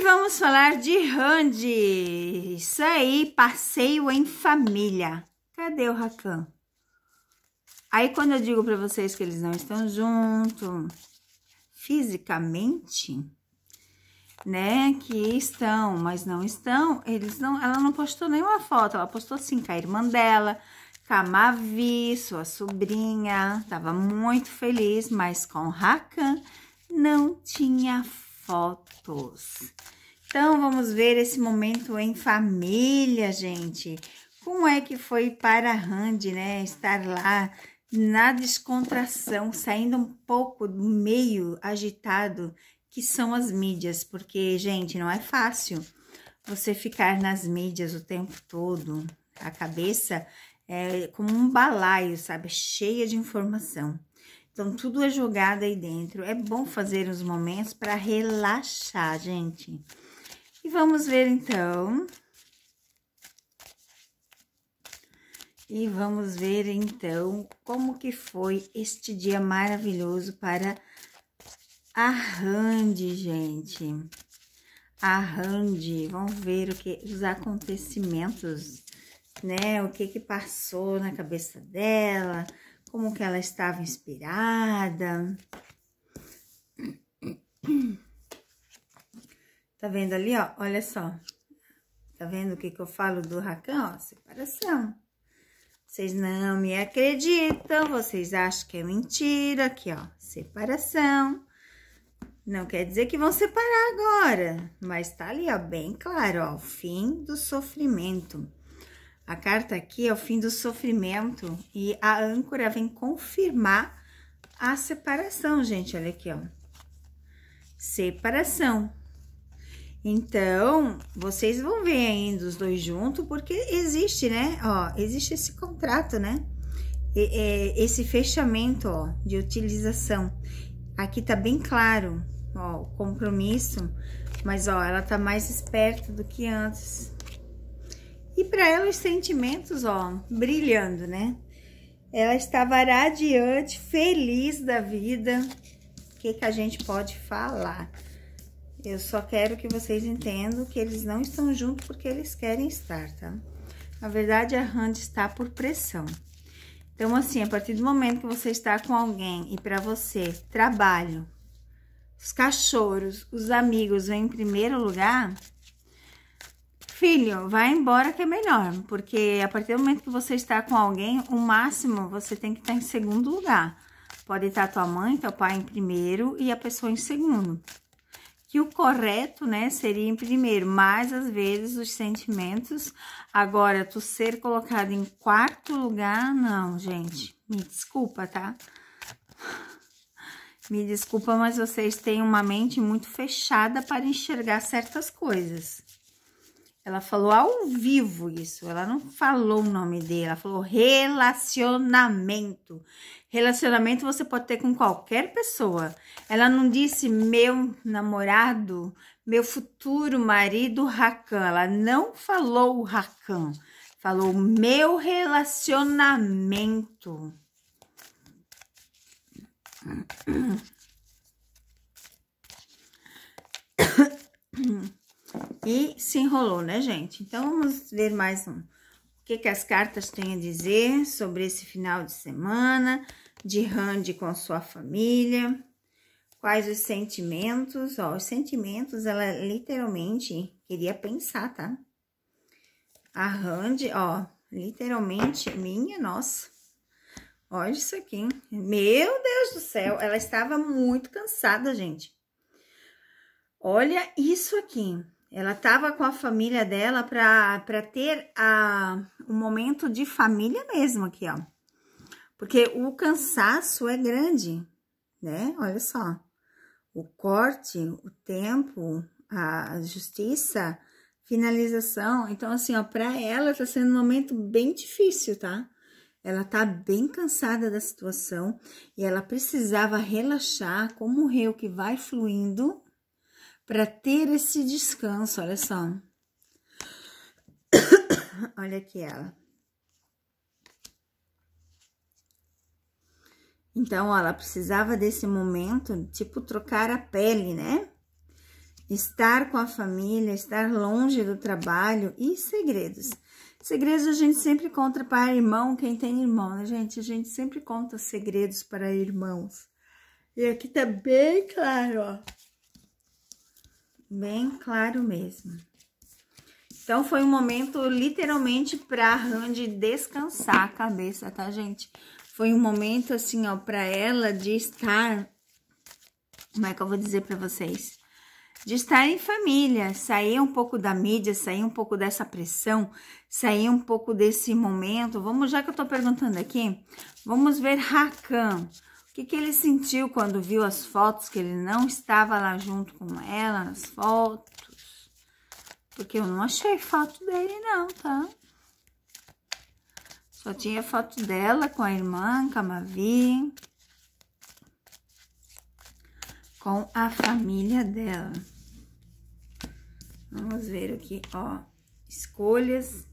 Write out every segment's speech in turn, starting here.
vamos falar de Randy. Isso aí, passeio em família. Cadê o Rakan? Aí, quando eu digo para vocês que eles não estão juntos fisicamente, né, que estão, mas não estão, ela não postou nenhuma foto, ela postou sim com a irmã dela, com a Mavi, sua sobrinha, tava muito feliz, mas com o Rakan não tinha fotos. Então, vamos ver esse momento em família, gente. Como é que foi para a Randy, né, estar lá na descontração, saindo um pouco do meio agitado que são as mídias, porque, gente, não é fácil você ficar nas mídias o tempo todo. A cabeça é como um balaio, sabe? Cheia de informação. Então, tudo é jogado aí dentro. É bom fazer uns momentos para relaxar, gente. E vamos ver, então. Como que foi este dia maravilhoso para a Randy, gente. A Randy, vamos ver os acontecimentos, né? O que passou na cabeça dela, como que ela estava inspirada. Tá vendo ali, ó? Olha só. Tá vendo o que eu falo do Rakan? Ó, separação. Vocês não me acreditam, vocês acham que é mentira. Aqui, ó, separação. Não quer dizer que vão separar agora, mas tá ali, ó, bem claro, ó, o fim do sofrimento. A carta aqui é o fim do sofrimento e a âncora vem confirmar a separação, gente, olha aqui, ó. Separação. Então, vocês vão ver ainda os dois juntos, porque existe, né, ó, existe esse contrato, né, esse fechamento, ó, de utilização. Aqui tá bem claro, ó, o compromisso, mas, ó, ela tá mais esperta do que antes. E para ela os sentimentos, ó, brilhando, né? Ela estava radiante, feliz da vida. O que a gente pode falar? Eu só quero que vocês entendam que eles não estão juntos porque eles querem estar, tá? Na verdade, a Randy está por pressão. Então, assim, a partir do momento que você está com alguém e para você, trabalho, os cachorros, os amigos vêm em primeiro lugar, filho, vai embora que é melhor. Porque a partir do momento que você está com alguém, o máximo você tem que estar em segundo lugar. Pode estar tua mãe, teu pai em primeiro e a pessoa em segundo. Que o correto, né, seria em primeiro, mas às vezes os sentimentos, agora tu ser colocado em quarto lugar, não, gente, me desculpa, tá? Me desculpa, mas vocês têm uma mente muito fechada para enxergar certas coisas. Ela falou ao vivo isso, ela não falou o nome dele, ela falou relacionamento. Relacionamento você pode ter com qualquer pessoa. Ela não disse meu namorado, meu futuro marido Rakan. Ela não falou o Rakan, falou meu relacionamento. E se enrolou, né, gente? Então, vamos ver mais um. O que as cartas têm a dizer sobre esse final de semana de Randy com sua família. Quais os sentimentos? Ó, os sentimentos, ela literalmente queria pensar, tá? A Randy, ó, literalmente, minha nossa. Olha isso aqui. Meu Deus do céu, ela estava muito cansada, gente. Olha isso aqui. Ela estava com a família dela para ter um momento de família mesmo aqui, ó. Porque o cansaço é grande, né? Olha só. O corte, o tempo, a justiça, finalização. Então, assim, ó, para ela tá sendo um momento bem difícil, tá? Ela tá bem cansada da situação e ela precisava relaxar como um rio que vai fluindo para ter esse descanso, olha só. Olha aqui ela. Então, ó, ela precisava desse momento, tipo, trocar a pele, né? estar com a família, estar longe do trabalho e segredos. Segredos a gente sempre conta para irmão, quem tem irmão, né, gente? A gente sempre conta segredos para irmãos. E aqui tá bem claro, ó. Bem claro mesmo. Então, foi um momento literalmente pra Randy descansar a cabeça, tá, gente? Foi um momento, assim, ó, pra ela de estar... Como é que eu vou dizer pra vocês? De estar em família, sair um pouco da mídia, sair um pouco dessa pressão, sair um pouco desse momento. Vamos, já que eu tô perguntando aqui, vamos ver Hakan. O que ele sentiu quando viu as fotos, que ele não estava lá junto com ela nas fotos? Porque eu não achei foto dele não, tá? Só tinha foto dela com a irmã, com a Mavi, com a família dela. Vamos ver aqui, ó, escolhas.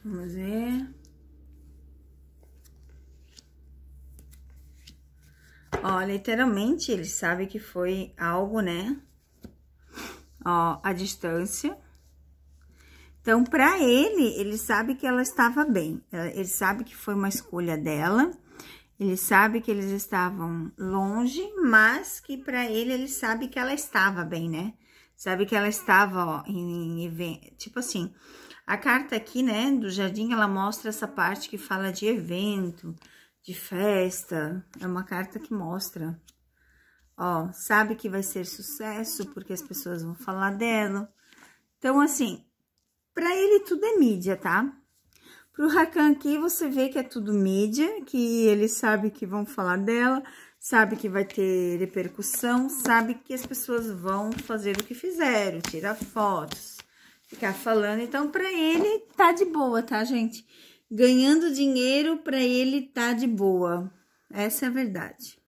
Vamos ver. Ó, literalmente, ele sabe que foi algo, né? Ó, a distância. Então, pra ele sabe que ela estava bem. Ele sabe que foi uma escolha dela. Ele sabe que eles estavam longe, mas que pra ele sabe que ela estava bem, né? Sabe que ela estava, ó, em evento. Tipo assim, a carta aqui, né, do jardim, ela mostra essa parte que fala de evento, de festa. É uma carta que mostra, ó, sabe que vai ser sucesso, porque as pessoas vão falar dela. Então, assim, pra ele tudo é mídia, tá? Pro Hakan aqui, você vê que é tudo mídia, que ele sabe que vão falar dela, sabe que vai ter repercussão, sabe que as pessoas vão fazer o que fizeram, tirar fotos, ficar falando. Então, pra ele, tá de boa, tá, gente? Ganhando dinheiro, pra ele, tá de boa. Essa é a verdade.